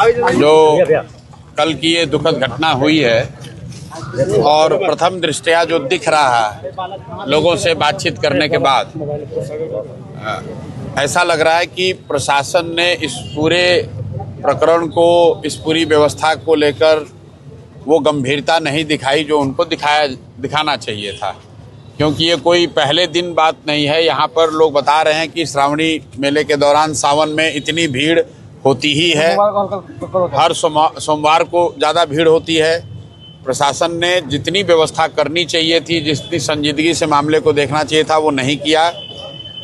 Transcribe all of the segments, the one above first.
जो कल की ये दुखद घटना हुई है और प्रथम दृष्टया जो दिख रहा है लोगों से बातचीत करने के बाद ऐसा लग रहा है कि प्रशासन ने इस पूरे प्रकरण को, इस पूरी व्यवस्था को लेकर वो गंभीरता नहीं दिखाई जो उनको दिखाना चाहिए था। क्योंकि ये कोई पहले दिन बात नहीं है। यहाँ पर लोग बता रहे हैं कि श्रावणी मेले के दौरान सावन में इतनी भीड़ होती ही है, हर सोमवार को ज़्यादा भीड़ होती है। प्रशासन ने जितनी व्यवस्था करनी चाहिए थी, जितनी संजीदगी से मामले को देखना चाहिए था, वो नहीं किया।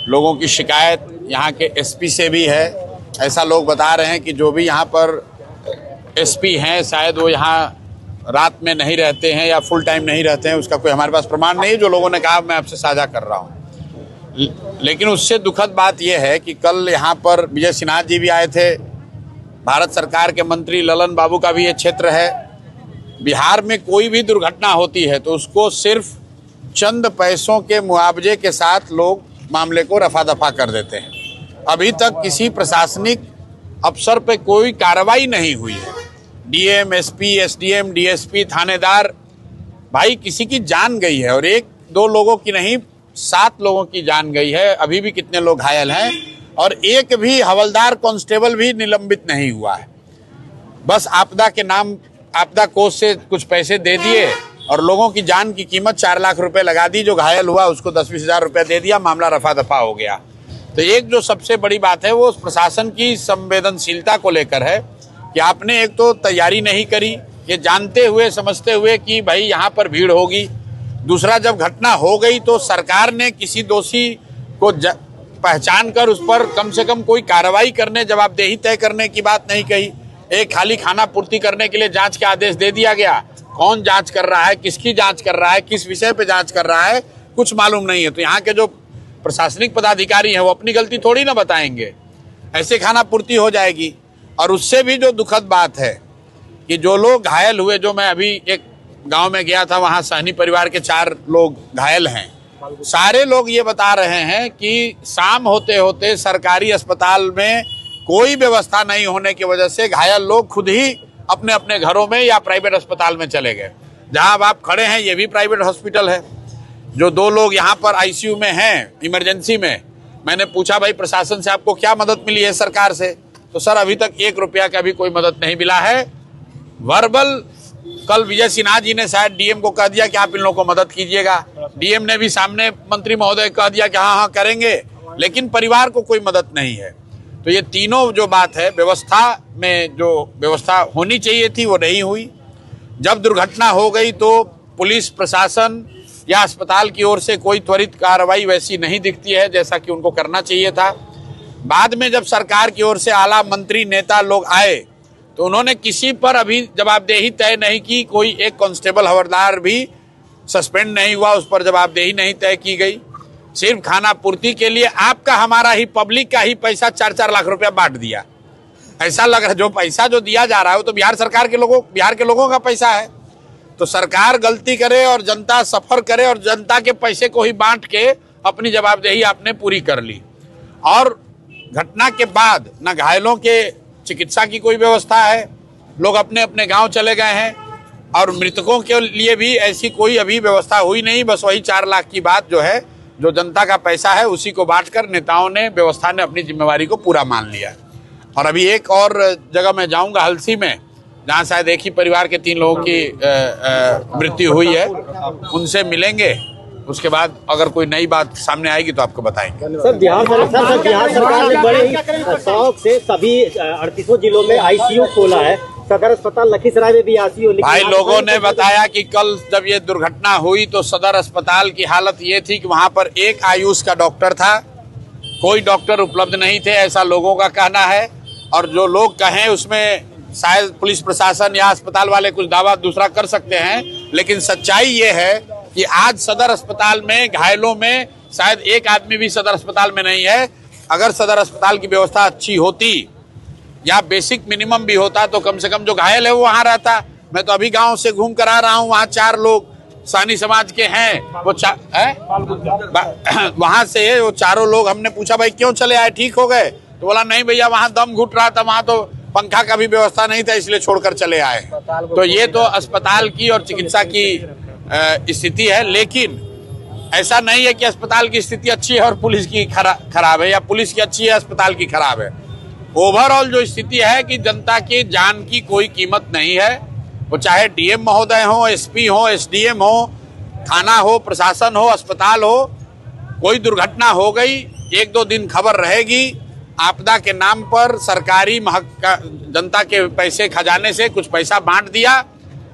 लोगों की शिकायत यहाँ के एसपी से भी है। ऐसा लोग बता रहे हैं कि जो भी यहाँ पर एसपी हैं शायद वो यहाँ रात में नहीं रहते हैं या फुल टाइम नहीं रहते हैं। उसका कोई हमारे पास प्रमाण नहीं है, जो लोगों ने कहा मैं आपसे साझा कर रहा हूँ। लेकिन उससे दुखद बात यह है कि कल यहाँ पर विजय सिन्हा जी भी आए थे, भारत सरकार के मंत्री ललन बाबू का भी ये क्षेत्र है। बिहार में कोई भी दुर्घटना होती है तो उसको सिर्फ चंद पैसों के मुआवजे के साथ लोग मामले को रफा दफा कर देते हैं। अभी तक किसी प्रशासनिक अफसर पे कोई कार्रवाई नहीं हुई है। डीएम, एसपी, एसडीएम, डीएसपी, थानेदार, भाई किसी की जान गई है और एक दो लोगों की नहीं, 7 लोगों की जान गई है। अभी भी कितने लोग घायल हैं और एक भी हवलदार, कांस्टेबल भी निलंबित नहीं हुआ है। बस आपदा के नाम, आपदा कोष से कुछ पैसे दे दिए और लोगों की जान की कीमत 4 लाख रुपए लगा दी। जो घायल हुआ उसको 10-20 हज़ार रुपये दे दिया, मामला रफा दफा हो गया। तो एक जो सबसे बड़ी बात है वो प्रशासन की संवेदनशीलता को लेकर है कि आपने एक तो तैयारी नहीं करी, ये जानते हुए समझते हुए कि भाई यहाँ पर भीड़ होगी। दूसरा, जब घटना हो गई तो सरकार ने किसी दोषी को पहचान कर उस पर कम से कम कोई कार्रवाई करने, जवाबदेही तय करने की बात नहीं कही। एक खाली खाना पूर्ति करने के लिए जांच के आदेश दे दिया गया। कौन जांच कर रहा है, किसकी जांच कर रहा है, किस विषय पे जांच कर रहा है, कुछ मालूम नहीं है। तो यहाँ के जो प्रशासनिक पदाधिकारी हैं वो अपनी गलती थोड़ी ना बताएंगे, ऐसे खाना पूर्ति हो जाएगी। और उससे भी जो दुखद बात है कि जो लोग घायल हुए, जो मैं अभी एक गांव में गया था, वहां सहनी परिवार के 4 लोग घायल हैं। सारे लोग ये बता रहे हैं कि शाम होते होते सरकारी अस्पताल में कोई व्यवस्था नहीं होने की वजह से घायल लोग खुद ही अपने अपने घरों में या प्राइवेट अस्पताल में चले गए। जहां अब आप खड़े हैं ये भी प्राइवेट हॉस्पिटल है। जो 2 लोग यहाँ पर आईसीयू में हैं, इमरजेंसी में, मैंने पूछा भाई प्रशासन से आपको क्या मदद मिली है सरकार से, तो सर अभी तक 1 रुपया का भी कोई मदद नहीं मिला है। वर्बल कल विजय सिन्हा जी ने शायद डीएम को कह दिया कि आप इन लोगों को मदद कीजिएगा। डीएम ने भी सामने मंत्री महोदय कह दिया कि हाँ करेंगे, लेकिन परिवार को कोई मदद नहीं है। तो ये तीनों जो बात है, व्यवस्था में जो व्यवस्था होनी चाहिए थी वो नहीं हुई। जब दुर्घटना हो गई तो पुलिस प्रशासन या अस्पताल की ओर से कोई त्वरित कार्रवाई वैसी नहीं दिखती है जैसा कि उनको करना चाहिए था। बाद में जब सरकार की ओर से आला मंत्री, नेता लोग आए तो उन्होंने किसी पर अभी जवाबदेही तय नहीं की। कोई एक कांस्टेबल, हवलदार भी सस्पेंड नहीं हुआ, उस पर जवाबदेही नहीं तय की गई। सिर्फ खाना पूर्ति के लिए आपका, हमारा ही, पब्लिक का ही पैसा 4-4 लाख रुपया बांट दिया। ऐसा लग रहा है जो पैसा जो दिया जा रहा है वो तो बिहार के लोगों का पैसा है। तो सरकार गलती करे और जनता सफर करे और जनता के पैसे को ही बांट के अपनी जवाबदेही आपने पूरी कर ली। और घटना के बाद न घायलों के चिकित्सा की कोई व्यवस्था है, लोग अपने अपने गांव चले गए हैं। और मृतकों के लिए भी ऐसी कोई अभी व्यवस्था हुई नहीं। बस वही 4 लाख की बात जो है, जो जनता का पैसा है उसी को बांटकर नेताओं ने, व्यवस्था ने अपनी जिम्मेवारी को पूरा मान लिया। और अभी एक और जगह मैं जाऊंगा, हलसी में, जहाँ शायद एक ही परिवार के 3 लोगों की मृत्यु हुई है, उनसे मिलेंगे। उसके बाद अगर कोई नई बात सामने आएगी तो आपको बताएंगे। सर, बिहार सरकार ने बड़े ही शौक से सभी 38 जिलों में आईसीयू खोला है। सदर अस्पताल लखीसराय में भी आईसीयू। भाई लोगों ने बताया कि कल जब ये दुर्घटना हुई तो सदर अस्पताल की हालत ये थी कि वहाँ पर एक आयुष का डॉक्टर था, कोई डॉक्टर उपलब्ध नहीं थे, ऐसा लोगों का कहना है। और जो लोग कहें उसमें शायद पुलिस प्रशासन या अस्पताल वाले कुछ दावा दूसरा कर सकते हैं, लेकिन सच्चाई ये है कि आज सदर अस्पताल में घायलों में शायद एक आदमी भी सदर अस्पताल में नहीं है। अगर सदर अस्पताल की व्यवस्था अच्छी होती या बेसिक मिनिमम भी होता तो कम से कम जो घायल है वो वहाँ रहता। मैं तो अभी गांव से घूम कर आ रहा हूँ, वहाँ 4 लोग सानी समाज के हैं, वो वहाँ से वो 4 लोग, हमने पूछा भाई क्यों चले आए, ठीक हो गए? तो बोला नहीं भैया वहाँ दम घुट रहा था, वहाँ तो पंखा का भी व्यवस्था नहीं था, इसलिए छोड़कर चले आए। तो ये तो अस्पताल की और चिकित्सा की स्थिति है। लेकिन ऐसा नहीं है कि अस्पताल की स्थिति अच्छी है और पुलिस की खराब है, या पुलिस की अच्छी है अस्पताल की खराब है। ओवरऑल जो स्थिति है कि जनता की जान की कोई कीमत नहीं है। वो चाहे डीएम महोदय हो, एसपी हो, एसडीएम हो, थाना हो, प्रशासन हो, अस्पताल हो, कोई दुर्घटना हो गई, 1-2 दिन खबर रहेगी। आपदा के नाम पर सरकारी जनता के पैसे खजाने से कुछ पैसा बांट दिया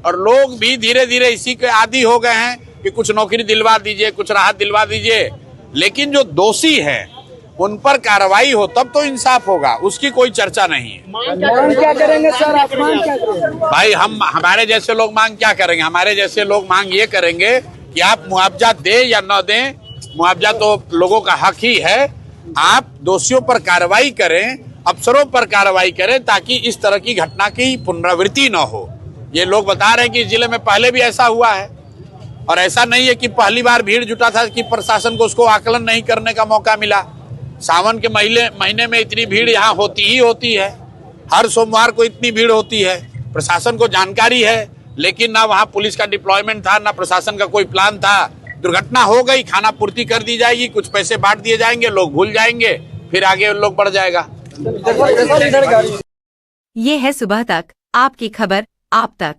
और लोग भी धीरे धीरे इसी के आदी हो गए हैं कि कुछ नौकरी दिलवा दीजिए, कुछ राहत दिलवा दीजिए। लेकिन जो दोषी हैं उन पर कार्रवाई हो तब तो इंसाफ होगा, उसकी कोई चर्चा नहीं है। मांग क्या करेंगे सर, आप मांग क्या करेंगे? भाई हमारे जैसे लोग मांग क्या करेंगे? हमारे जैसे लोग मांग ये करेंगे कि आप मुआवजा दे या न दें, मुआवजा तो लोगों का हक ही है। आप दोषियों पर कार्रवाई करें, अफसरों पर कार्रवाई करें, ताकि इस तरह की घटना की पुनरावृत्ति न हो। ये लोग बता रहे हैं कि इस जिले में पहले भी ऐसा हुआ है, और ऐसा नहीं है कि पहली बार भीड़ जुटा था कि प्रशासन को उसको आकलन नहीं करने का मौका मिला। सावन के महीने में इतनी भीड़ यहाँ होती ही होती है, हर सोमवार को इतनी भीड़ होती है। प्रशासन को जानकारी है, लेकिन ना वहाँ पुलिस का डिप्लॉयमेंट था, ना प्रशासन का कोई प्लान था। दुर्घटना हो गई, खाना पूर्ति कर दी जाएगी, कुछ पैसे बांट दिए जाएंगे, लोग भूल जाएंगे, फिर आगे उन लोग बढ़ जाएगा। ये है सुबह तक, आपकी खबर आप तक।